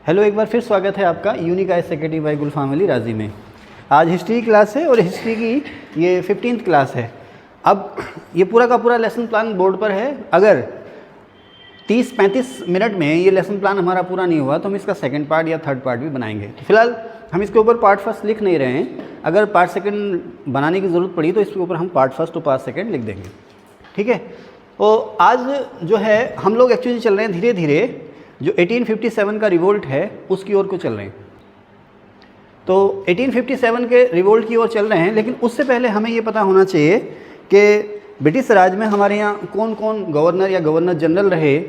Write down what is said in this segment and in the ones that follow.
Hello, एक बार फिर स्वागत है आपका यूनिक आईएएस एकेडमी बाय गुलफाम अली राजी में। आज हिस्ट्री क्लास है और हिस्ट्री की ये 15th क्लास है। अब ये पूरा का पूरा लेसन प्लान बोर्ड पर है। अगर 30-35 मिनट में ये लेसन प्लान हमारा पूरा नहीं हुआ तो हम इसका सेकंड पार्ट या थर्ड पार्ट भी बनाएंगे। तो फिलहाल हम इसके ऊपर पार्ट फर्स्ट लिख नहीं रहे हैं। अगर पार्ट सेकंड बनाने की ज़रूरत पड़ी तो इसके ऊपर हम पार्ट फर्स्ट और पार्ट सेकंड लिख देंगे, ठीक है। तो आज जो है हम लोग एक्चुअली चल रहे हैं धीरे धीरे जो 1857 का रिवोल्ट है उसकी ओर को चल रहे हैं। तो 1857 के रिवोल्ट की ओर चल रहे हैं, लेकिन उससे पहले हमें ये पता होना चाहिए कि ब्रिटिश राज में हमारे यहाँ कौन कौन गवर्नर या गवर्नर जनरल रहे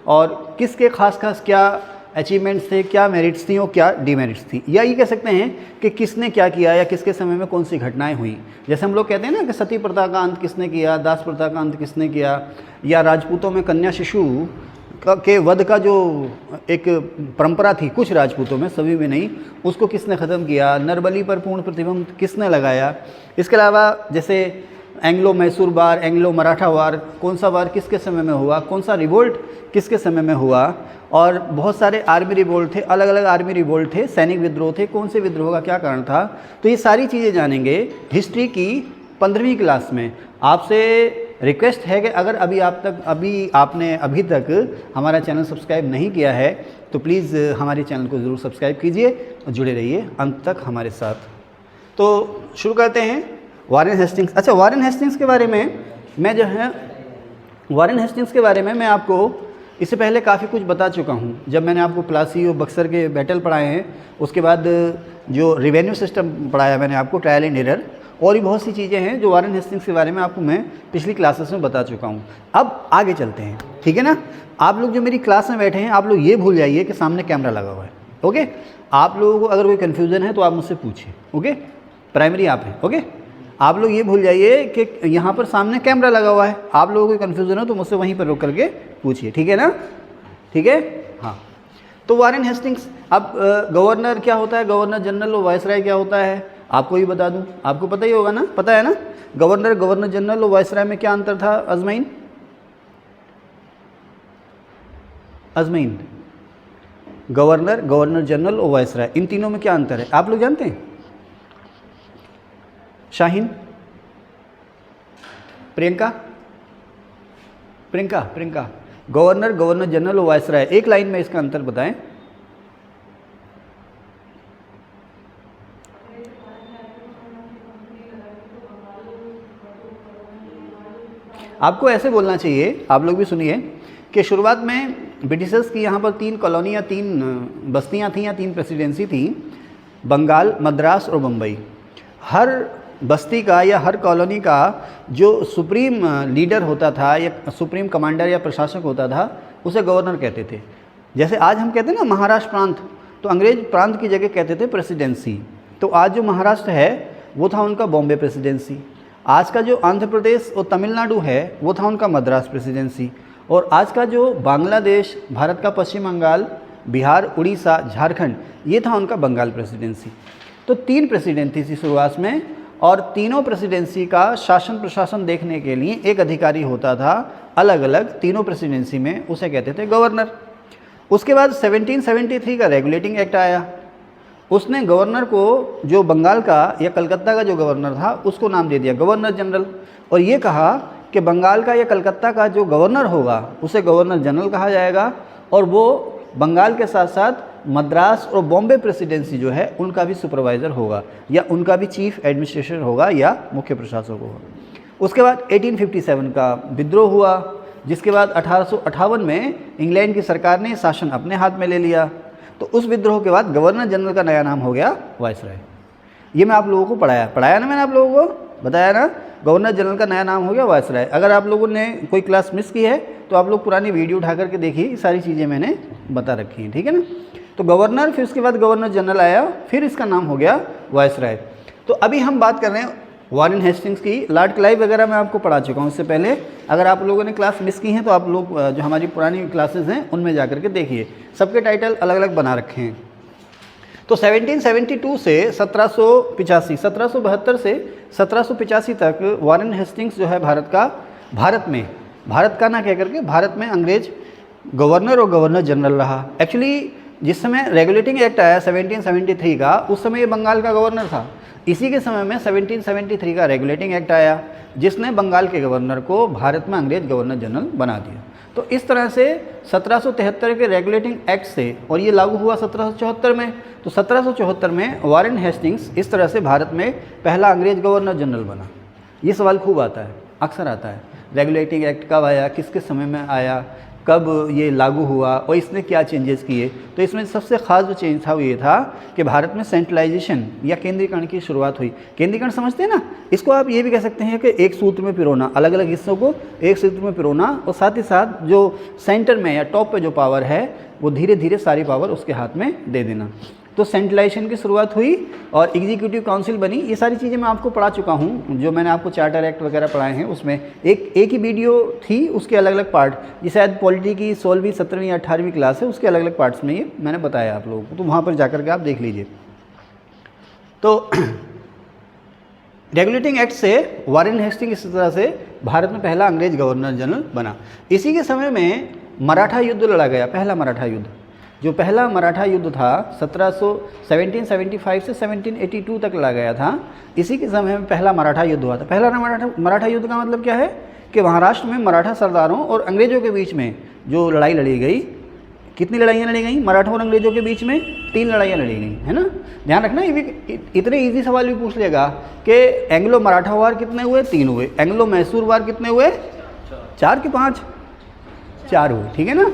और किसके खास क्या अचीवमेंट्स थे, क्या मेरिट्स थी और क्या डीमेरिट्स थी, या ये कह सकते हैं कि किसने क्या किया या किसके समय में कौन सी घटनाएं हुई। जैसे हम लोग कहते हैं ना कि सती प्रथा का अंत किसने किया, दास प्रथा का अंत किसने किया, या राजपूतों में कन्या शिशु के वध का जो एक परंपरा थी कुछ राजपूतों में, सभी में नहीं, उसको किसने ख़त्म किया, नरबली पर पूर्ण प्रतिबंध किसने लगाया। इसके अलावा जैसे एंग्लो मैसूर वार, एंग्लो मराठा वार, कौन सा वार किसके समय में हुआ, कौन सा रिवोल्ट किसके समय में हुआ, और बहुत सारे आर्मी रिवोल्ट थे, अलग अलग आर्मी रिवोल्ट थे, सैनिक विद्रोह थे, कौन से विद्रोह का क्या कारण था। तो ये सारी चीज़ें जानेंगे हिस्ट्री की 15वीं क्लास में। आपसे रिक्वेस्ट है कि अगर आपने अभी तक हमारा चैनल सब्सक्राइब नहीं किया है तो प्लीज़ हमारे चैनल को ज़रूर सब्सक्राइब कीजिए और जुड़े रहिए अंत तक हमारे साथ। तो शुरू करते हैं वॉरेन हेस्टिंग्स। अच्छा, वॉरेन हेस्टिंग्स के बारे में मैं आपको इससे पहले काफ़ी कुछ बता चुका हूँ। जब मैंने आपको प्लासी और बक्सर के बैटल पढ़ाए हैं, उसके बाद जो रिवेन्यू सिस्टम पढ़ाया मैंने आपको, ट्रायल एंड एरर, और भी बहुत सी चीज़ें हैं जो वॉरेन हेस्टिंग्स के बारे में आपको मैं पिछली क्लासेस में बता चुका हूँ। अब आगे चलते हैं, ठीक है ना। आप लोग जो मेरी क्लास में बैठे हैं, आप लोग ये भूल जाइए कि सामने कैमरा लगा हुआ है, ओके। आप लोगों को अगर कोई कन्फ्यूज़न है तो आप मुझसे पूछिए, ओके। प्राइमरी आप हैं, ओके। आप लोग ये भूल जाइए कि यहाँ पर सामने कैमरा लगा हुआ है। आप लोगों को कन्फ्यूज़न हो तो मुझसे वहीं पर रुक करके पूछिए, ठीक है ना, ठीक है। हाँ, तो वॉरेन हेस्टिंग्स, अब गवर्नर क्या होता है, गवर्नर जनरल और वायसराय क्या होता है, आपको ही बता दूं। आपको पता ही होगा ना, पता है ना, गवर्नर जनरल और वायसराय में क्या अंतर था। अजमैन, गवर्नर जनरल और वायसराय, इन तीनों में क्या अंतर है आप लोग जानते हैं। शाहीन, प्रियंका, गवर्नर जनरल और वायसराय, एक लाइन में इसका अंतर बताएं। आपको ऐसे बोलना चाहिए, आप लोग भी सुनिए, कि शुरुआत में ब्रिटिशर्स की यहाँ पर 3 कॉलोनी या 3 बस्तियाँ थीं या 3 प्रेसिडेंसी थी, बंगाल, मद्रास और बम्बई। हर बस्ती का या हर कॉलोनी का जो सुप्रीम लीडर होता था या सुप्रीम कमांडर या प्रशासक होता था, उसे गवर्नर कहते थे। जैसे आज हम कहते हैं ना महाराष्ट्र प्रांत, तो अंग्रेज प्रांत की जगह कहते थे प्रेसिडेंसी। तो आज जो महाराष्ट्र है वो था उनका बॉम्बे प्रेसिडेंसी, आज का जो आंध्र प्रदेश और तमिलनाडु है वो था उनका मद्रास प्रेसिडेंसी, और आज का जो बांग्लादेश, भारत का पश्चिम बंगाल, बिहार, उड़ीसा, झारखंड, ये था उनका बंगाल प्रेसिडेंसी। तो 3 प्रेसिडेंसी थी शुरुआत में, और तीनों प्रेसिडेंसी का शासन प्रशासन देखने के लिए एक अधिकारी होता था अलग अलग तीनों प्रेसिडेंसी में, उसे कहते थे गवर्नर। उसके बाद 1773 का रेगुलेटिंग एक्ट आया। उसने गवर्नर को, जो बंगाल का या कलकत्ता का जो गवर्नर था, उसको नाम दे दिया गवर्नर जनरल, और ये कहा कि बंगाल का या कलकत्ता का जो गवर्नर होगा उसे गवर्नर जनरल कहा जाएगा, और वो बंगाल के साथ साथ मद्रास और बॉम्बे प्रेसिडेंसी जो है उनका भी सुपरवाइज़र होगा या उनका भी चीफ एडमिनिस्ट्रेटर होगा या मुख्य प्रशासक होगा। उसके बाद 1857 का विद्रोह हुआ, जिसके बाद 1858 में इंग्लैंड की सरकार ने शासन अपने हाथ में ले लिया। तो उस विद्रोह के बाद गवर्नर जनरल का नया नाम हो गया वायसराय। ये मैं आप लोगों को पढ़ाया ना, मैंने आप लोगों को बताया ना, गवर्नर जनरल का नया नाम हो गया वायसराय। अगर आप लोगों ने कोई क्लास मिस की है तो आप लोग पुरानी वीडियो उठा करके देखिए, सारी चीज़ें मैंने बता रखी हैं, ठीक है ना। तो गवर्नर, फिर उसके बाद गवर्नर जनरल आया, फिर इसका नाम हो गया वायसराय। तो अभी हम बात कर रहे हैं वॉरेन हेस्टिंग्स की। लॉर्ड क्लाइव वगैरह मैं आपको पढ़ा चुका हूँ इससे पहले। अगर आप लोगों ने क्लास मिस की हैं तो आप लोग जो हमारी पुरानी क्लासेस हैं उनमें जा करके देखिए, सबके टाइटल अलग अलग बना रखे हैं। तो 1772 से 1772 से 1785 तक वॉरेन हेस्टिंग्स जो है भारत का ना कह करके भारत में अंग्रेज गवर्नर और गवर्नर जनरल रहा। एक्चुअली जिस समय रेगुलेटिंग एक्ट आया 1773 का, उस समय ये बंगाल का गवर्नर था। इसी के समय में 1773 का रेगुलेटिंग एक्ट आया जिसने बंगाल के गवर्नर को भारत में अंग्रेज गवर्नर जनरल बना दिया। तो इस तरह से 1773 के रेगुलेटिंग एक्ट से, और ये लागू हुआ 1774 में, तो 1774 में वारेन हेस्टिंग्स इस तरह से भारत में पहला अंग्रेज गवर्नर जनरल बना। ये सवाल खूब आता है, अक्सर आता है, रेगुलेटिंग एक्ट कब आया, किसके समय में आया, कब ये लागू हुआ और इसने क्या चेंजेस किए। तो इसमें सबसे ख़ास जो चेंज था वो ये था कि भारत में सेंट्रलाइजेशन या केंद्रीकरण की शुरुआत हुई। केंद्रीकरण समझते हैं ना, इसको आप ये भी कह सकते हैं कि एक सूत्र में पिरोना, अलग अलग हिस्सों को एक सूत्र में पिरोना, और साथ ही साथ जो सेंटर में या टॉप पे जो पावर है वो धीरे धीरे सारी पावर उसके हाथ में दे देना। तो सेंट्रलाइजेशन की शुरुआत हुई और एग्जीक्यूटिव काउंसिल बनी। ये सारी चीज़ें मैं आपको पढ़ा चुका हूँ, जो मैंने आपको चार्टर एक्ट वगैरह पढ़ाए हैं उसमें एक ही वीडियो थी, उसके अलग अलग पार्ट, ये शायद पॉलिटी की 16वीं 17वीं या 18वीं क्लास है, उसके अलग अलग पार्ट्स में ये मैंने बताया आप लोगों को, तो वहाँ पर जाकर के आप देख लीजिए। तो रेगुलेटिंग एक्ट से वारेन हेस्टिंग इस तरह से भारत में पहला अंग्रेज गवर्नर जनरल बना। इसी के समय में मराठा युद्ध लड़ा गया, पहला मराठा युद्ध। जो पहला मराठा युद्ध था 1775 से 1782 तक लड़ा गया था, इसी के समय में पहला मराठा युद्ध हुआ था। पहला मराठा युद्ध का मतलब क्या है कि महाराष्ट्र में मराठा सरदारों और अंग्रेजों के बीच में जो लड़ाई लड़ी गई, कितनी लड़ाइयाँ लड़ी गई मराठा और अंग्रेजों के बीच में? 3 लड़ाइयाँ लड़ी गई, है ना। ध्यान रखना, ये भी इतने इजी सवाल भी पूछ लेगा कि एंग्लो मराठा वार कितने हुए? 3 हुए। एंग्लो मैसूर वार कितने हुए? 4 कि 5? 4 हुए, ठीक है ना,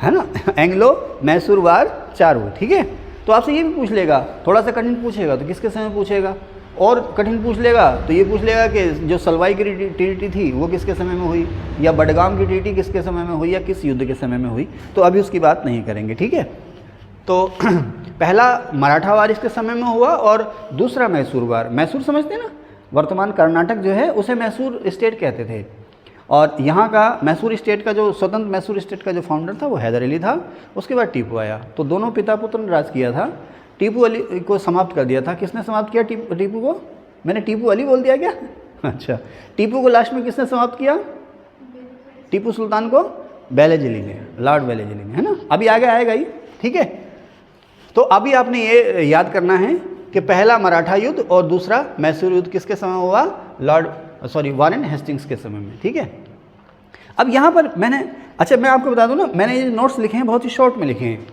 है ना। एंग्लो मैसूर वार 4 हुए, ठीक है। तो आपसे ये भी पूछ लेगा, थोड़ा सा कठिन पूछेगा तो किसके समय पूछेगा, और कठिन पूछ लेगा तो ये पूछ लेगा कि जो सलवाई की ट्रीटी थी वो किसके समय में हुई, या बडगाम की ट्रीटी किसके समय में हुई, या किस युद्ध के समय में हुई। तो अभी उसकी बात नहीं करेंगे, ठीक है। तो पहला मराठा वार इसके समय में हुआ और दूसरा मैसूर वार। मैसूर समझते हैं ना, वर्तमान कर्नाटक जो है उसे मैसूर स्टेट कहते थे, और यहाँ का मैसूर स्टेट का जो स्वतंत्र मैसूर स्टेट का जो फाउंडर था वो हैदर अली था। उसके बाद टीपू आया, तो दोनों पिता पुत्र ने राज किया था। टीपू अली को समाप्त कर दिया था। किसने समाप्त किया टीपू को? मैंने टीपू अली बोल दिया क्या? अच्छा, टीपू को लास्ट में किसने समाप्त किया? टीपू सुल्तान को वेलेज़ली ने, लॉर्ड वेलेज़ली ने, है ना। अभी आगे आएगा ही, ठीक है। तो अभी आपने ये याद करना है कि पहला मराठा युद्ध और दूसरा मैसूर युद्ध किसके समय हुआ? वारेन हेस्टिंग्स के समय में, ठीक है। अब यहाँ पर मैं आपको बता दूँ ना, मैंने ये नोट्स लिखे हैं बहुत ही शॉर्ट में लिखे हैं,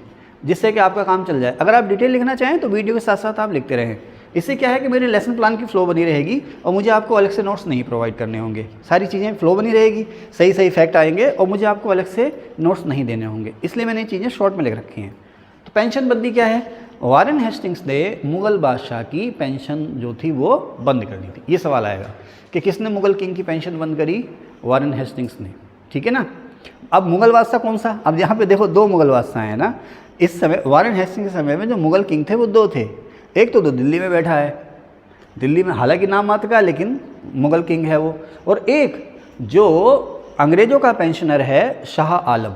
जिससे कि आपका काम चल जाए। अगर आप डिटेल लिखना चाहें तो वीडियो के साथ साथ आप लिखते रहें। इससे क्या है कि मेरे लेसन प्लान की फ़्लो बनी रहेगी और मुझे आपको अलग से नोट्स नहीं प्रोवाइड करने होंगे। सारी चीज़ें फ़्लो बनी रहेगी, सही सही फैक्ट आएंगे और मुझे आपको अलग से नोट्स नहीं देने होंगे, इसलिए मैंने चीज़ें शॉर्ट में लिख रखी हैं। तो पेंशन बंदी क्या है? वारेन हेस्टिंग्स ने मुग़ल बादशाह की पेंशन जो थी वो बंद कर दी थी। ये सवाल आएगा कि किसने मुग़ल किंग की पेंशन बंद करी? वारेन हेस्टिंग्स ने, ठीक है ना। अब मुग़ल बादशाह कौन सा? अब यहाँ पे देखो 2 मुग़ल बादशाह हैं ना इस समय। वारेन हेस्टिंग्स के समय में जो मुग़ल किंग थे वो 2 थे। एक तो दिल्ली में बैठा है, दिल्ली में हालांकि नाम मात्र का लेकिन मुग़ल किंग है वो, और एक जो अंग्रेज़ों का पेंशनर है शाह आलम,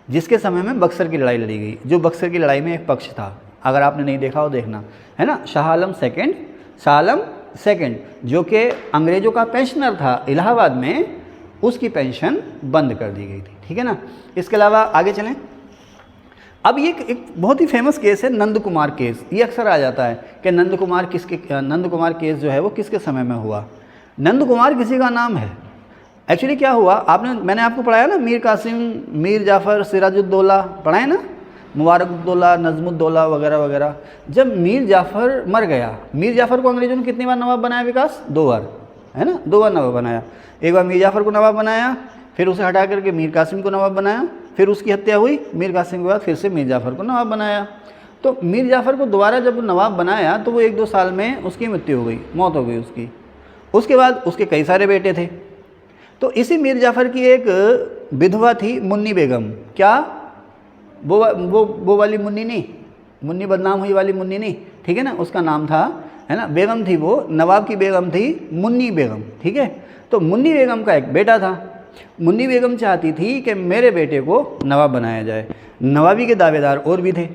जिसके समय में बक्सर की लड़ाई लड़ी गई। जो बक्सर की लड़ाई में एक पक्ष था, अगर आपने नहीं देखा हो देखना, है ना। शाह आलम सेकेंड जो कि अंग्रेज़ों का पेंशनर था इलाहाबाद में, उसकी पेंशन बंद कर दी गई थी, ठीक है ना। इसके अलावा आगे चलें। अब ये एक बहुत ही फेमस केस है नंद कुमार केस। ये अक्सर आ जाता है कि नंद कुमार केस जो है वो किसके समय में हुआ। नंद कुमार किसी का नाम है। एक्चुअली क्या हुआ, मैंने आपको पढ़ाया ना, मीर कासिम, मीर जाफ़र, सिराजुद्दौला पढ़ाए ना, मुबारकुद्दौला, नज़मुद्दौला वगैरह वगैरह। जब मीर जाफ़र मर गया, मीर जाफ़र को अंग्रेज़ों ने कितनी बार नवाब बनाया विकास? 2 बार, है ना, 2 बार नवाब बनाया। एक बार मीर जाफ़र को नवाब बनाया, फिर उसे हटा करके मीर कासिम को नवाब बनाया, फिर उसकी हत्या हुई, मीर कासिम के बाद फिर से मीर जाफ़र को नवाब बनाया। तो मीर जाफ़र को दोबारा जब नवाब बनाया तो वो 1-2 साल में उसकी मृत्यु हो गई, मौत हो गई उसकी। उसके बाद उसके कई सारे बेटे थे। तो इसी मीर जाफ़र की एक विधवा थी मुन्नी बेगम। क्या? वो वाली मुन्नी नहीं, मुन्नी बदनाम हुई वाली मुन्नी नहीं, ठीक है ना, उसका नाम था, है ना, बेगम थी वो, नवाब की बेगम थी मुन्नी बेगम, ठीक है। तो मुन्नी बेगम का एक बेटा था। मुन्नी बेगम चाहती थी कि मेरे बेटे को नवाब बनाया जाए। नवाबी के दावेदार और भी थे,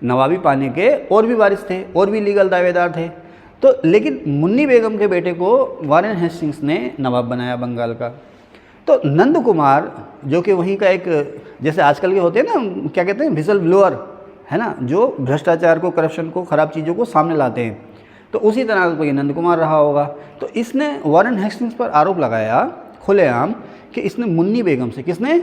नवाबी पाने के और भी वारिस थे, और भी लीगल दावेदार थे। तो लेकिन मुन्नी बेगम के बेटे को वारेन हेस्टिंग्स ने नवाब बनाया बंगाल का। तो नंद कुमार जो कि वहीं का एक, जैसे आजकल के होते हैं ना, क्या कहते हैं, विसल ब्लोअर, है ना, जो भ्रष्टाचार को, करप्शन को, ख़राब चीज़ों को सामने लाते हैं। तो उसी तरह का कोई नंद कुमार रहा होगा। तो इसने वॉरेन हेस्टिंग्स पर आरोप लगाया खुलेआम कि इसने मुन्नी बेगम से, किसने,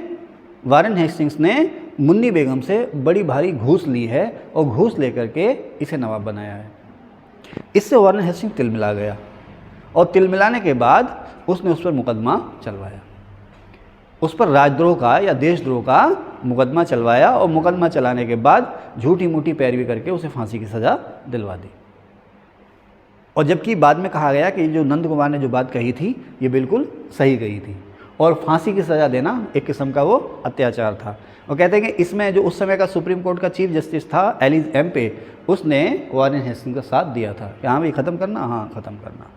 वॉरेन हेस्टिंग्स ने मुन्नी बेगम से बड़ी भारी घूस ली है और घूस लेकर के इसे नवाब बनाया है। इससे वॉरेन हेस्टिंग्स तिलमिला गया और तिलमिलाने के बाद उसने उस पर मुकदमा चलवाया, उस पर राजद्रोह का या देशद्रोह का मुकदमा चलवाया और मुकदमा चलाने के बाद झूठी मूठी पैरवी करके उसे फांसी की सज़ा दिलवा दी। और जबकि बाद में कहा गया कि जो नंद कुमार ने जो बात कही थी ये बिल्कुल सही कही थी और फांसी की सज़ा देना एक किस्म का वो अत्याचार था। और कहते हैं कि इसमें जो उस समय का सुप्रीम कोर्ट का चीफ जस्टिस था एलिस एम्पे, उसने वॉरेन हेस्टिंग्स का साथ दिया था कि हाँ भाई ख़त्म करना, हाँ ख़त्म करना।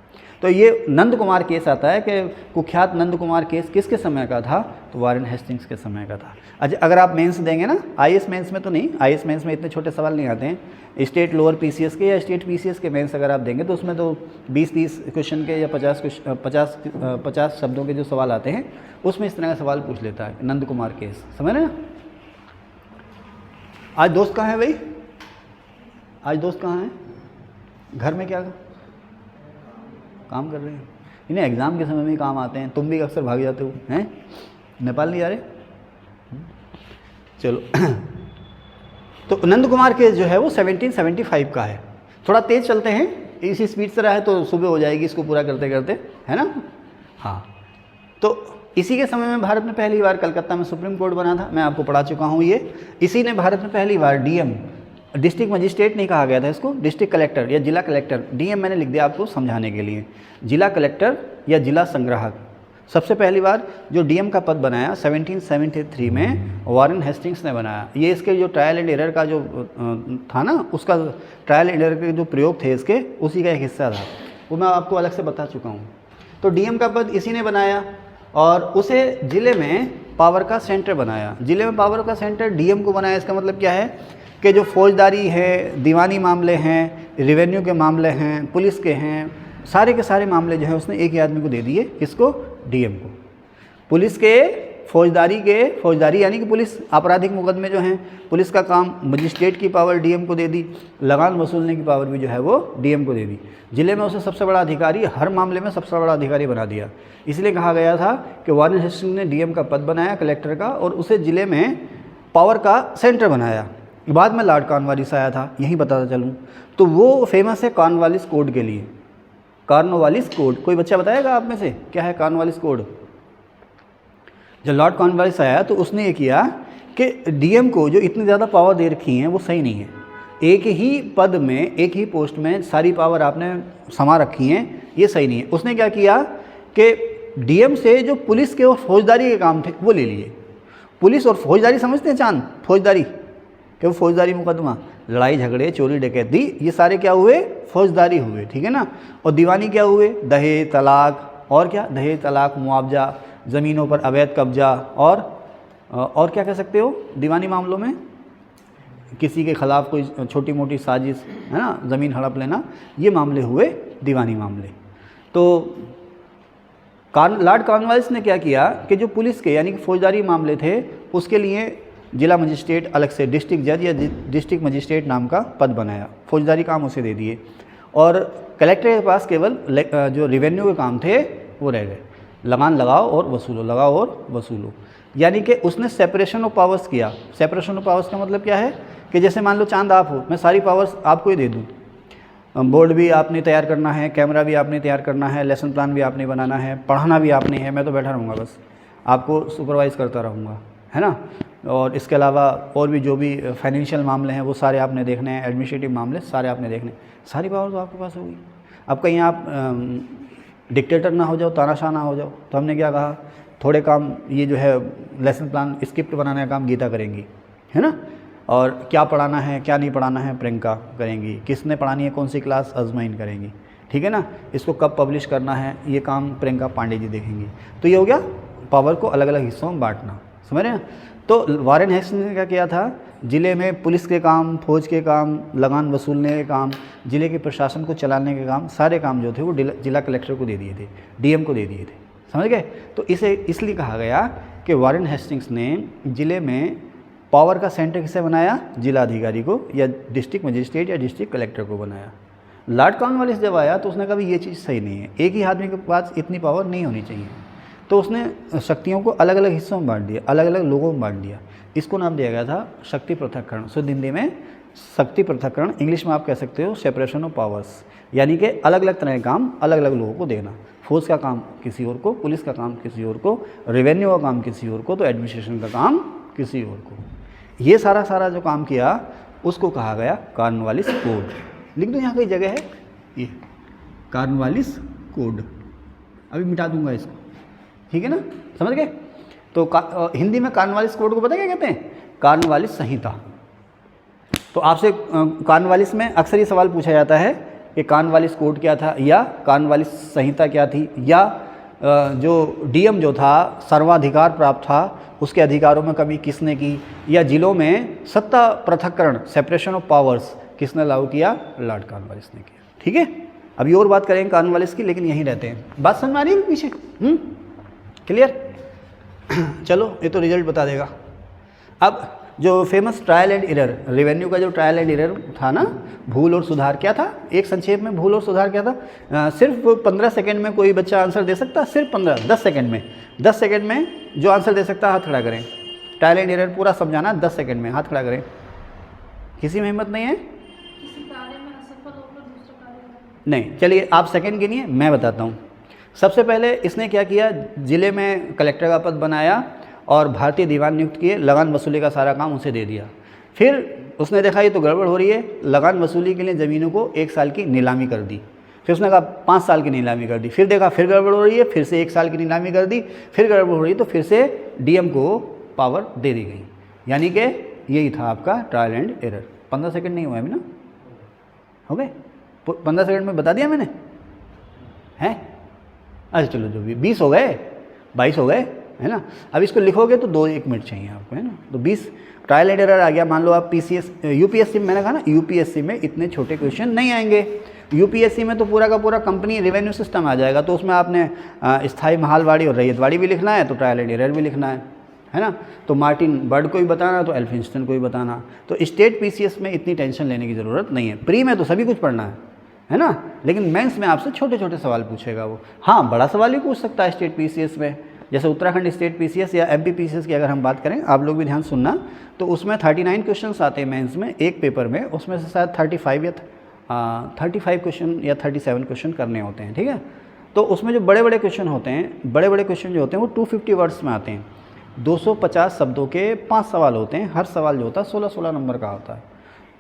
तो ये नंद कुमार केस आता है कि कुख्यात नंद कुमार केस किसके समय का था, तो वॉरेन हेस्टिंग्स के समय का था। अच्छा, अगर आप मेंस देंगे ना, आईएएस मेंस में तो नहीं, आईएएस मेंस में इतने छोटे सवाल नहीं आते हैं, स्टेट लोअर पीसीएस के या स्टेट पीसीएस के मेंस अगर आप देंगे तो उसमें तो 20-30 क्वेश्चन के या 50 शब्दों के जो सवाल आते हैं उसमें इस तरह का सवाल पूछ लेता है नंद कुमार केस, समझ रहे ना। आज दोस्त कहाँ है भाई, आज दोस्त कहाँ हैं, घर में क्या काम कर रहे हैं, इन्हें एग्ज़ाम के समय में काम आते हैं, तुम भी अक्सर भाग जाते हो हैं, नेपाल नहीं जा रहे। चलो तो नंद कुमार केस जो है वो 1775 का है। थोड़ा तेज़ चलते हैं, इसी स्पीड से रहा है तो सुबह हो जाएगी इसको पूरा करते करते, है ना। हाँ, तो इसी के समय में भारत में पहली बार कलकत्ता में सुप्रीम कोर्ट बना था, मैं आपको पढ़ा चुका हूँ ये। इसी ने भारत में पहली बार डीएम, डिस्ट्रिक्ट मजिस्ट्रेट नहीं कहा गया था इसको, डिस्ट्रिक्ट कलेक्टर या जिला कलेक्टर, डीएम मैंने लिख दिया आपको समझाने के लिए, जिला कलेक्टर या जिला संग्राहक। सबसे पहली बार जो डीएम का पद बनाया 1773 में वॉरेन हेस्टिंग्स ने बनाया। ये इसके जो ट्रायल एंड एरर का जो था ना, उसका ट्रायल एंड एरर के जो प्रयोग थे इसके, उसी का एक हिस्सा था, वो मैं आपको अलग से बता चुका हूँ। तो डीएम का पद इसी ने बनाया और उसे ज़िले में पावर का सेंटर बनाया। ज़िले में पावर का सेंटर डीएम को बनाया। इसका मतलब क्या है कि जो फौजदारी है, दीवानी मामले हैं, रेवेन्यू के मामले हैं, पुलिस के हैं, सारे के सारे मामले जो है उसने एक ही आदमी को दे दिए, किसको, डीएम को। पुलिस के, फौजदारी यानी कि पुलिस आपराधिक मुकदमे जो हैं, पुलिस का काम, मजिस्ट्रेट की पावर डीएम को दे दी, लगान वसूलने की पावर भी जो है वो डीएम को दे दी। ज़िले में उसे सबसे बड़ा अधिकारी, हर मामले में सबसे बड़ा अधिकारी बना दिया। इसलिए कहा गया था कि वॉरेन हेस्टिंग्स ने डीएम का पद बनाया कलेक्टर का और उसे ज़िले में पावर का सेंटर बनाया। बाद में लॉर्ड कॉर्नवालिस आया था, यही बताता चलूँ तो वो फेमस है कॉर्नवालिस कोड के लिए। कॉर्नवालिस कोड, कोई बच्चा बताएगा आप में से क्या है कॉर्नवालिस कोड? जब लॉर्ड कॉर्नवालिस आया तो उसने ये किया कि डीएम को जो इतनी ज़्यादा पावर दे रखी हैं वो सही नहीं है। एक ही पद में, एक ही पोस्ट में सारी पावर आपने समा रखी हैं, ये सही नहीं है। उसने क्या किया कि डीएम से जो पुलिस के और फौजदारी के काम थे वो ले लिए। पुलिस और फौजदारी समझते हैं चांद, फौजदारी कि वो फौजदारी मुकदमा, लड़ाई झगड़े, चोरी डकैती, ये सारे क्या हुए, फौजदारी हुए, ठीक है ना। और दीवानी क्या हुए, दहेज, तलाक, और क्या, दहेज, तलाक, मुआवजा, ज़मीनों पर अवैध कब्जा, और क्या कह सकते हो दीवानी मामलों में, किसी के ख़िलाफ़ कोई छोटी मोटी साजिश, है ना, ज़मीन हड़प लेना, ये मामले हुए दीवानी मामले। तो लॉर्ड कॉर्नवालिस ने क्या किया कि जो पुलिस के यानी कि फौजदारी मामले थे उसके लिए जिला मजिस्ट्रेट अलग से, डिस्ट्रिक्ट जज या डिस्ट्रिक्ट मजिस्ट्रेट नाम का पद बनाया, फौजदारी काम उसे दे दिए। और कलेक्टर के पास केवल जो रेवेन्यू के काम थे वो रह गए, लगान लगाओ और वसूलो, लगाओ और वसूलो। यानी कि उसने सेपरेशन ऑफ पावर्स किया। सेपरेशन ऑफ पावर्स का मतलब क्या है कि जैसे मान लो चांद आप हो, मैं सारी पावर्स आपको ही दे दूँ, बोर्ड भी आपने तैयार करना है, कैमरा भी आपने तैयार करना है, लेसन प्लान भी आपने बनाना है, पढ़ाना भी आपने है, मैं तो बैठा रहूँगा बस, आपको सुपरवाइज़ करता रहूँगा, है ना। और इसके अलावा और भी जो भी फाइनेंशियल मामले हैं वो सारे आपने देखने हैं, एडमिनिस्ट्रेटिव मामले सारे आपने देखने, सारी पावर तो आपके पास होगी। अब कहीं आप डिक्टेटर ना हो जाओ, तानाशाह ना हो जाओ, तो हमने क्या कहा, थोड़े काम ये जो है लेसन प्लान, स्क्रिप्ट बनाने का काम गीता करेंगी, है ना। और क्या पढ़ाना है क्या नहीं पढ़ाना है प्रियंका करेंगी, किसने पढ़ानी है कौन सी क्लास अजमाइन करेंगी, ठीक है ना। इसको कब पब्लिश करना है ये काम प्रियंका पांडे जी देखेंगी। तो ये हो गया पावर को अलग अलग हिस्सों में बांटना, समझ रहे हैं। तो वॉरेन हेस्टिंग्स ने क्या किया था, ज़िले में पुलिस के काम, फौज के काम, लगान वसूलने के काम, ज़िले के प्रशासन को चलाने के काम, सारे काम जो थे वो जिला कलेक्टर को दे दिए थे, डीएम को दे दिए थे, समझ गए। तो इसे इसलिए कहा गया कि वॉरेन हेस्टिंग्स ने ज़िले में पावर का सेंटर किसे बनाया? जिलाधिकारी को या डिस्ट्रिक्ट मजिस्ट्रेट या डिस्ट्रिक्ट कलेक्टर को बनाया। लॉर्ड कॉर्नवालिस जब आया तो उसने कहा भाई ये चीज़ सही नहीं है, एक ही आदमी के पास इतनी पावर नहीं होनी चाहिए, तो उसने शक्तियों को अलग अलग हिस्सों में बांट दिया, अलग अलग लोगों में बांट दिया। इसको नाम दिया गया था शक्ति पृथक्करण। शुद्ध हिंदी में शक्ति पृथक्करण, इंग्लिश में आप कह सकते हो सेपरेशन ऑफ पावर्स, यानी कि अलग अलग तरह के काम अलग अलग लोगों को देना। फौज का काम किसी और को, पुलिस का काम किसी और को, रेवेन्यू का काम किसी और को, तो एडमिनिस्ट्रेशन का काम किसी और को। ये सारा जो काम किया उसको कहा गया कॉर्नवालिस कोड। लिख दो यहाँ कई जगह है ये कॉर्नवालिस कोड, अभी मिटा दूंगा इसको, ठीक है ना, समझ गए। तो हिंदी में कॉर्नवालिस कोड को पता क्या कहते हैं? कॉर्नवालिस संहिता। तो आपसे कॉर्नवालिस में अक्सर ये सवाल पूछा जाता है कि कॉर्नवालिस कोड क्या था, या कॉर्नवालिस संहिता क्या थी, या जो डीएम जो था सर्वाधिकार प्राप्त था उसके अधिकारों में कमी किसने की, या जिलों में सत्ता पृथक्करण सेपरेशन ऑफ पावर्स किसने लागू किया? लॉर्ड कॉर्नवालिस ने किया। ठीक है, अभी और बात करेंगे कॉर्नवालिस की, लेकिन यहीं रहते हैं। बात समझ में आ रही है पीछे? क्लियर? चलो ये तो रिजल्ट बता देगा। अब जो famous trial and error, revenue का जो ट्रायल एंड एरर था ना, भूल और सुधार क्या था? एक संक्षेप में भूल और सुधार क्या था? सिर्फ 15 सेकंड में कोई बच्चा आंसर दे सकता? सिर्फ 10 सेकंड में, 10 सेकंड में जो आंसर दे सकता हाथ खड़ा करें। ट्रायल एंड एरर पूरा समझाना 10 सेकंड में, हाथ खड़ा करें। किसी में हिम्मत नहीं है? नहीं, चलिए आप सेकंड गिनिए, मैं बताता हूँ। सबसे पहले इसने क्या किया? जिले में कलेक्टर का पद बनाया और भारतीय दीवान नियुक्त किए, लगान वसूली का सारा काम उसे दे दिया। फिर उसने देखा ये तो गड़बड़ हो रही है, लगान वसूली के लिए ज़मीनों को 1 साल की नीलामी कर दी। फिर उसने कहा 5 साल की नीलामी कर दी। फिर देखा फिर गड़बड़ हो रही है, फिर से 1 साल की नीलामी कर दी। फिर गड़बड़ हो रही है तो फिर से डीएम को पावर दे दी गई। यानी कि यही था आपका ट्रायल एंड एरर। 15 सेकंड नहीं हुआ है ना? हो गए 15 सेकंड में बता दिया मैंने, हैं? अच्छा चलो, जो भी 20 हो गए, 22 हो गए, है ना। अब इसको लिखोगे तो 2-1 मिनट चाहिए आपको, है ना। तो 20 ट्रायल एंड एरर आ गया। मान लो आप पीसीएस यूपीएससी में, मैंने कहा ना यूपीएससी में इतने छोटे क्वेश्चन नहीं आएंगे। यूपीएससी में तो पूरा का पूरा कंपनी रेवेन्यू सिस्टम आ जाएगा, तो उसमें आपने स्थायी महालवाड़ी और रैयतवाड़ी भी लिखना है, तो ट्रायल एंड एरर भी लिखना है ना। तो मार्टिन बर्ड को भी बताना, तो एल्फिंस्टन को भी बताना। तो स्टेट पीसीएस में इतनी टेंशन लेने की ज़रूरत नहीं है। प्री में तो सभी कुछ पढ़ना है ना, लेकिन मेंस में आपसे छोटे छोटे सवाल पूछेगा वो। हाँ, बड़ा सवाल ही पूछ सकता है स्टेट पीसीएस में, जैसे उत्तराखंड स्टेट पीसीएस या एमपी पीसीएस की अगर हम बात करें, आप लोग भी ध्यान सुनना, तो उसमें 39 क्वेश्चंस आते हैं मेंस में एक पेपर में। उसमें से शायद 35 क्वेश्चन या 37 क्वेश्चन करने होते हैं, ठीक है। तो उसमें जो बड़े बड़े क्वेश्चन होते हैं, बड़े बड़े क्वेश्चन जो होते हैं वो 250 वर्ड्स में आते हैं। 250 शब्दों के 5 सवाल होते हैं, हर सवाल जो होता है 16-16 नंबर का होता है।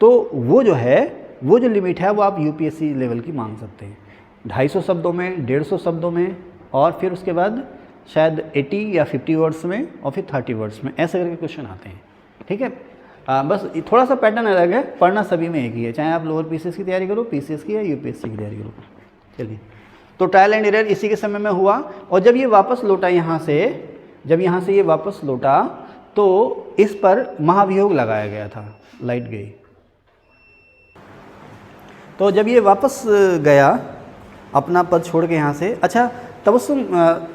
तो वो जो है, वो जो लिमिट है वो आप यूपीएससी लेवल की मांग सकते हैं। 250 शब्दों में, 150 शब्दों में, और फिर उसके बाद शायद 80 या 50 वर्ड्स में, और फिर 30 वर्ड्स में, ऐसे करके क्वेश्चन आते हैं, ठीक है। बस थोड़ा सा पैटर्न अलग है, पढ़ना सभी में एक ही है, चाहे आप लोअर पीसीएस की तैयारी करो, पीसीएस की या यूपीएससी की तैयारी करो। चलिए, तो ट्रायल एंड एरर इसी के समय में हुआ। और जब ये वापस लौटा यहाँ से, जब यहाँ से ये वापस लौटा, तो इस पर महाभियोग लगाया गया था। लाइट गई। तो जब ये वापस गया अपना पद छोड़ के यहाँ से, अच्छा तबस्सुम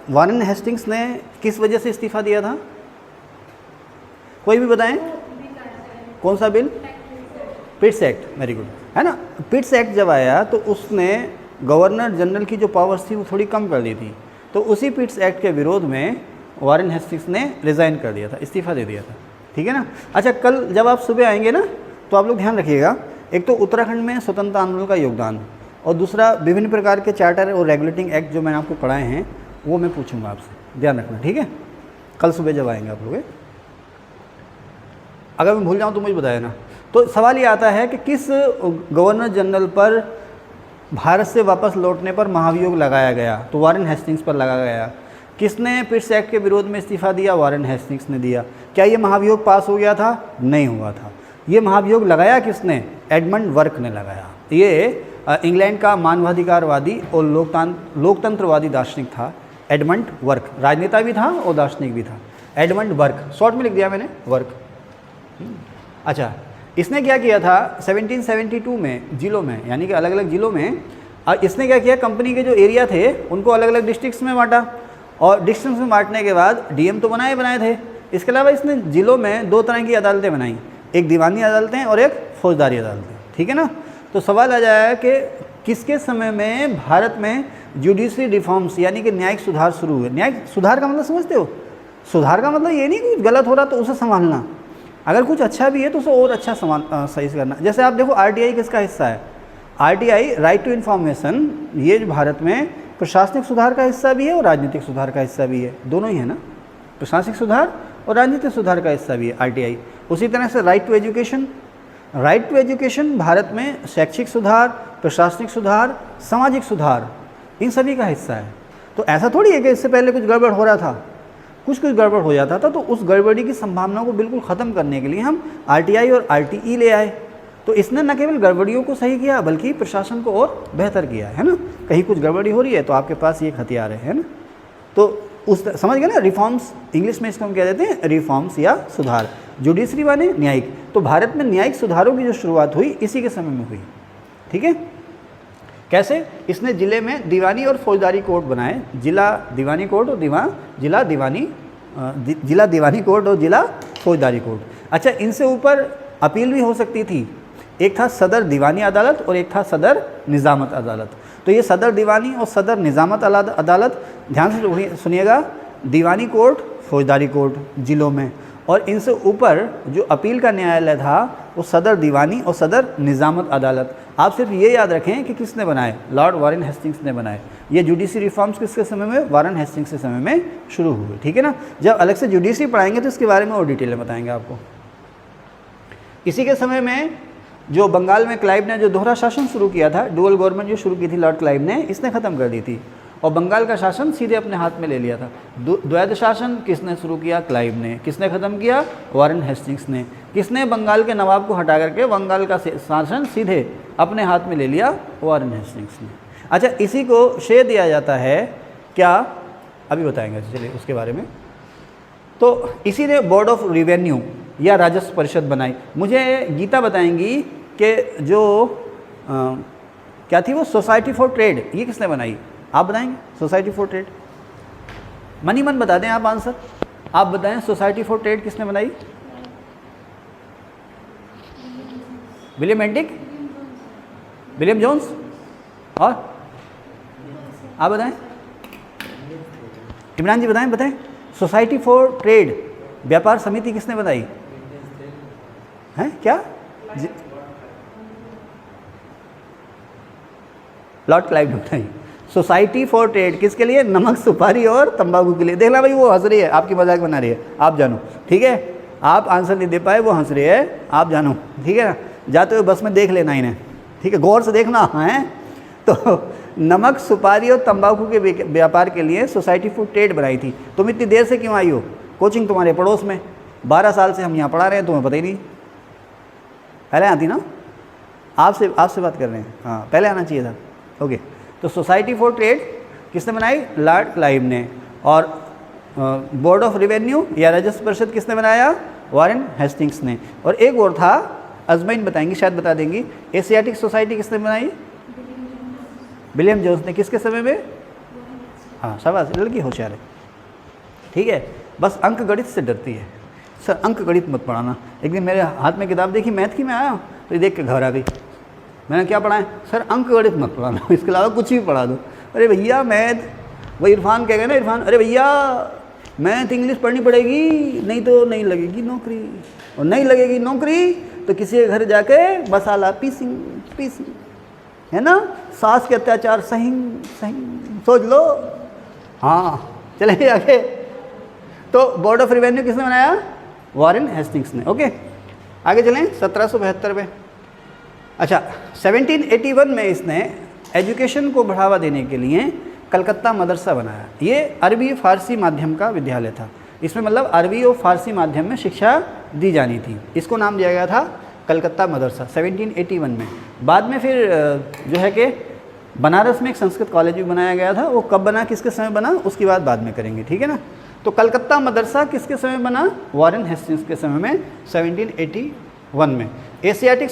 वारेन हेस्टिंग्स ने किस वजह से इस्तीफ़ा दिया था? कोई भी बताएं? कौन सा बिल? पिट्स एक्ट, वेरी गुड, है ना। पिट्स एक्ट जब आया तो उसने गवर्नर जनरल की जो पावर्स थी वो थोड़ी कम कर दी थी। तो उसी पिट्स एक्ट के विरोध में वारेन हेस्टिंग्स ने रिज़ाइन कर दिया था, इस्तीफ़ा दे दिया था, ठीक है ना। अच्छा, कल जब आप सुबह आएंगे ना, तो आप लोग ध्यान रखिएगा, एक तो उत्तराखंड में स्वतंत्रता आंदोलन का योगदान, और दूसरा विभिन्न प्रकार के चार्टर और रेगुलेटिंग एक्ट जो मैंने आपको पढ़ाए हैं वो मैं पूछूंगा आपसे, ध्यान रखना, ठीक है। कल सुबह जब आएंगे आप लोग, अगर मैं भूल जाऊँ तो मुझे बताया ना। तो सवाल ये आता है कि किस गवर्नर जनरल पर भारत से वापस लौटने पर महाभियोग लगाया गया? तो वारेन हेस्टिंग्स पर लगाया गया। किसने पिट्स एक्ट के विरोध में इस्तीफा दिया? वारेन हेस्टिंग्स ने दिया। क्या ये महाभियोग पास हो गया था? नहीं हुआ था। ये महाभियोग लगाया किसने? एडमंड वर्क ने लगाया। ये इंग्लैंड का मानवाधिकारवादी और लोकतंत्रवादी दार्शनिक था एडमंड वर्क। राजनेता भी था और दार्शनिक भी था। एडमंड वर्क, शॉर्ट में लिख दिया मैंने, वर्क। अच्छा, इसने क्या किया था 1772 में जिलों में, यानी कि अलग अलग जिलों में, इसने क्या किया, कंपनी के जो एरिया थे उनको अलग अलग डिस्ट्रिक्ट्स में बांटा, और डिस्ट्रिक्ट्स में बांटने के बाद डीएम तो बनाए थे, इसके अलावा इसने ज़िलों में 2 तरह की अदालतें बनाई, एक दीवानी अदालतें और एक फौजदारी अदालतें, ठीक है ना। तो सवाल आ जाए कि किसके समय में भारत में जुडिशरी रिफॉर्म्स यानी कि न्यायिक सुधार शुरू हुए। न्यायिक सुधार का मतलब समझते हो? सुधार का मतलब ये नहीं कि कुछ गलत हो रहा तो उसे संभालना, अगर कुछ अच्छा भी है तो उसे और अच्छा सही से करना। जैसे आप देखो आरटीआई किसका हिस्सा है? आरटीआई राइट टू इन्फॉर्मेशन, ये भारत में प्रशासनिक सुधार का हिस्सा भी है और राजनीतिक सुधार का हिस्सा भी है, दोनों ही है ना, प्रशासनिक सुधार और राजनीतिक सुधार का हिस्सा भी है आरटीआई। उसी तरह से right to education, right to education Bharat में शैक्षिक सुधार, प्रशासनिक सुधार, सामाजिक सुधार, इन सभी का हिस्सा है। तो ऐसा थोड़ी है कि इससे पहले कुछ गड़बड़ हो रहा था, कुछ गड़बड़ हो जाता था तो उस गड़बड़ी की संभावना को बिल्कुल ख़त्म करने के लिए हम आरटीआई और आरटीई ले आए। तो इसने न केवल गड़बड़ियों को सही किया बल्कि प्रशासन को और बेहतर किया है ना। कहीं कुछ गड़बड़ी हो रही है तो आपके पास ये हथियार है ना। तो उस समझ गए ना, रिफॉर्म्स, इंग्लिश में इसको हम कह देते हैं रिफॉर्म्स या सुधार। जुडिशरी माने न्यायिक, तो भारत में न्यायिक सुधारों की जो शुरुआत हुई इसी के समय में हुई, ठीक है। कैसे? इसने ज़िले में दीवानी और फौजदारी कोर्ट बनाए, जिला दीवानी कोर्ट और जिला दीवानी कोर्ट और जिला फौजदारी कोर्ट। अच्छा, इनसे ऊपर अपील भी हो सकती थी, एक था सदर दीवानी अदालत और एक था सदर निज़ामत अदालत। तो ये सदर दीवानी और सदर निज़ामत अदालत, ध्यान से सुनिएगा, दीवानी कोर्ट, फौजदारी कोर्ट जिलों में, और इनसे ऊपर जो अपील का न्यायालय था वो सदर दीवानी और सदर निज़ामत अदालत। आप सिर्फ ये याद रखें कि किसने बनाए? लॉर्ड वारेन हेस्टिंग्स ने बनाए। ये जुडिशरी रिफॉर्म्स किसके समय में? वारेन हेस्टिंग्स के समय में शुरू हुए, ठीक है ना। जब अलग से जुडिशरी पढ़ाएंगे तो इसके बारे में और डिटेल में बताएंगे आपको। इसी के समय में जो बंगाल में क्लाइव ने जो दोहरा शासन शुरू किया था, डुअल गवर्नमेंट जो शुरू की थी लॉर्ड क्लाइव ने, इसने ख़त्म कर दी थी और बंगाल का शासन सीधे अपने हाथ में ले लिया था। द्वैध शासन किसने शुरू किया? क्लाइव ने। किसने ख़त्म किया? वारेन हेस्टिंग्स ने। किसने बंगाल के नवाब को हटा करके बंगाल का शासन सीधे अपने हाथ में ले लिया? वारेन हेस्टिंग्स ने। अच्छा, इसी को श्रेय दिया जाता है क्या? अभी बताएंगे, चलिए उसके बारे में। तो इसी ने बोर्ड ऑफ रिवेन्यू या राजस्व परिषद बनाई। मुझे गीता बताएंगी कि जो क्या थी वो सोसाइटी फॉर ट्रेड, ये किसने बनाई? आप बताएंगे? सोसाइटी फॉर ट्रेड, मनी मन बता दें आप आंसर। आप बताएं सोसाइटी फॉर ट्रेड किसने बनाई? विलियम एंटिक, विलियम जोन्स, और आप बताएं? इमरान जी बताएं। सोसाइटी फॉर ट्रेड, व्यापार समिति किसने बनाई? हैं क्या? लॉर्ड क्लाइव ने बनाई। सोसाइटी फॉर ट्रेड किसके लिए? नमक, सुपारी और तंबाकू के लिए। देखना भाई, वो हंस रही है, आपकी मजाक बना रही है, आप जानो, ठीक है। आप आंसर नहीं दे पाए, वो हंस रही है, आप जानो, ठीक है ना। जाते हुए बस में देख लेना इन्हें, ठीक है, गौर से देखना है। तो नमक, सुपारी और तंबाकू के व्यापार के लिए सोसाइटी फॉर ट्रेड बनाई थी। तुम इतनी देर से क्यों आई हो? कोचिंग तुम्हारे पड़ोस में, 12 साल से हम यहाँ पढ़ा रहे हैं, तुम्हें पता ही नहीं। पहले आती ना, आपसे बात कर रहे हैं, हाँ पहले आना चाहिए था। ओके, तो सोसाइटी फॉर ट्रेड किसने बनाई? लॉर्ड क्लाइव ने। और बोर्ड ऑफ रिवेन्यू या राजस्व परिषद किसने बनाया? वारेन हेस्टिंग्स ने। और एक और था, अजमैन बताएंगी, शायद बता देंगी, एशियाटिक सोसाइटी किसने बनाई? विलियम जोन्स ने। किसके समय में? हाँ शाबाश, लड़की होशियार है, ठीक है। बस अंक गणित से डरती है, सर अंक गणित मत पढ़ाना। एक दिन मेरे हाथ में किताब देखी, मैथ की, मैं आया तो ये देख के घबरा गई। मैंने क्या पढ़ा है? सर अंक गणित मत पढ़ाना, इसके अलावा कुछ भी पढ़ा दो। अरे भैया मैथ, वो इरफान कह गए ना, इरफान, अरे भैया मैथ इंग्लिश पढ़नी पड़ेगी, नहीं तो नहीं लगेगी नौकरी, और नहीं लगेगी नौकरी तो किसी के घर जाके मसाला पीसी, है ना, सास के अत्याचार सही, सोच लो। हाँ चलेंगे आगे। तो बोर्ड ऑफ रिवेन्यू किसने बनाया? वारेन हेस्टिंग्स ने। ओके, आगे चलें 1772 में। अच्छा, 1781 में इसने एजुकेशन को बढ़ावा देने के लिए कलकत्ता मदरसा बनाया। ये अरबी फ़ारसी माध्यम का विद्यालय था। इसमें मतलब अरबी और फ़ारसी माध्यम में शिक्षा दी जानी थी। इसको नाम दिया गया था कलकत्ता मदरसा 1781 में। बाद में फिर जो है कि बनारस में एक संस्कृत कॉलेज भी बनाया गया था। वो कब बना, किसके समय बना, उसकी बात बाद में करेंगे, ठीक है ना। तो कलकत्ता मदरसा किसके समय बना? वारेन हेस्टिंग्स के समय में, 1781 में। एशियाटिक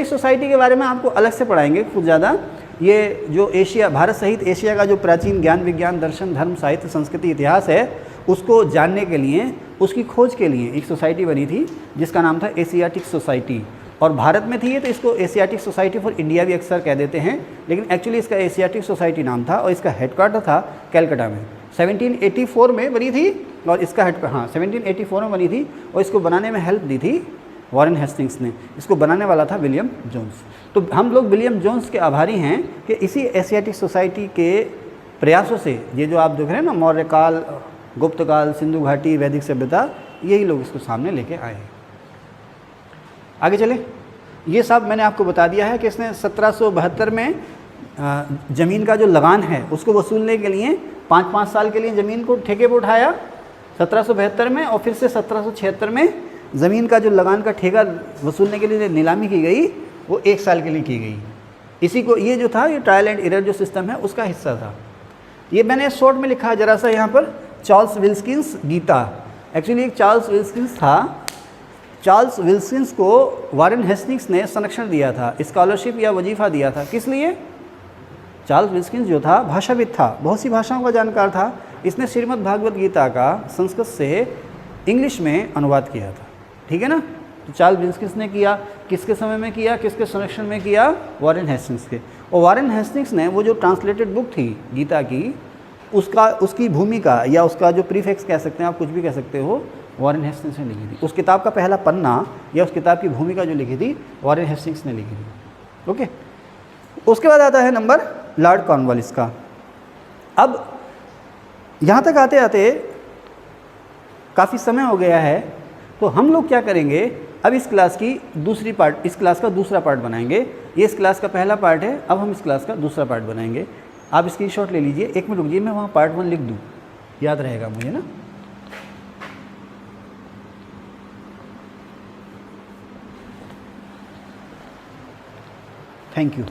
सोसाइटी के बारे में आपको अलग से पढ़ाएंगे कुछ ज़्यादा। ये जो एशिया, भारत सहित एशिया का जो प्राचीन ज्ञान, विज्ञान, दर्शन, धर्म, साहित्य, संस्कृति, इतिहास है, उसको जानने के लिए, उसकी खोज के लिए एक सोसाइटी बनी थी जिसका नाम था एशियाटिक सोसाइटी। और भारत में थी ये, तो इसको एशियाटिक सोसाइटी फॉर इंडिया भी अक्सर कह देते हैं, लेकिन एक्चुअली इसका एशियाटिक सोसाइटी नाम था और इसका हेडक्वार्टर था कैलकाटा में। 1784 में बनी थी और इसका 1784 में बनी थी और इसको बनाने में हेल्प दी थी वॉरेन हेस्टिंग्स ने। इसको बनाने वाला था विलियम जोन्स। तो हम लोग विलियम जोन्स के आभारी हैं कि इसी एशियाटिक सोसाइटी के प्रयासों से ये जो आप देख रहे हैं ना, मौर्य काल, गुप्त काल, सिंधु घाटी, वैदिक सभ्यता, यही लोग इसको सामने लेके आए। आगे चले। ये सब मैंने आपको बता दिया है कि इसने 1772 में ज़मीन का जो लगान है उसको वसूलने के लिए 5-5 साल के लिए ज़मीन को ठेके पर उठाया 1772 में, और फिर से 1776 में ज़मीन का जो लगान का ठेका वसूलने के लिए नीलामी की गई वो 1 साल के लिए की गई। इसी को, ये जो था, ये ट्रायल एंड एरर जो सिस्टम है उसका हिस्सा था। ये मैंने शॉर्ट में लिखा है जरा सा यहाँ पर, चार्ल्स विल्किंस गीता। एक्चुअली एक चार्ल्स विल्किंस था। चार्ल्स विल्किंस को वॉरेन हेस्टिंग्स ने संरक्षण दिया था, स्कॉलरशिप या वजीफ़ा दिया था। किस लिए? चार्ल्स विल्किंस जो था भाषाविद था, बहुत सी भाषाओं का जानकार था। इसने श्रीमद् भागवत गीता का संस्कृत से इंग्लिश में अनुवाद किया था, ठीक है ना। तो चार्ल्स विल्किंस ने किया, किसके समय में किया, किसके संरक्षण में किया? वॉरेन हेस्टिंग्स के। और वॉरेन हेस्टिंग्स ने वो जो ट्रांसलेटेड बुक थी गीता की, उसकी भूमिका या उसका जो प्रीफिक्स कह सकते हैं, आप कुछ भी कह सकते हो, वॉरेन हेस्टिंग्स ने लिखी थी। उस किताब का पहला पन्ना या उस किताब की भूमिका जो लिखी थी वॉरेन हेस्टिंग्स ने लिखी थी। ओके, उसके बाद आता है नंबर लॉर्ड कॉर्नवालिस का। अब यहाँ तक आते आते काफ़ी समय हो गया है, तो हम लोग क्या करेंगे, अब इस क्लास की दूसरी पार्ट, इस क्लास का दूसरा पार्ट बनाएंगे। ये इस क्लास का पहला पार्ट है, अब हम इस क्लास का दूसरा पार्ट बनाएंगे। आप स्क्रीनशॉट ले लीजिए, 1 मिनट रुकिए, मैं वहाँ पार्ट 1 लिख दूँ, याद रहेगा मुझे ना। Thank you.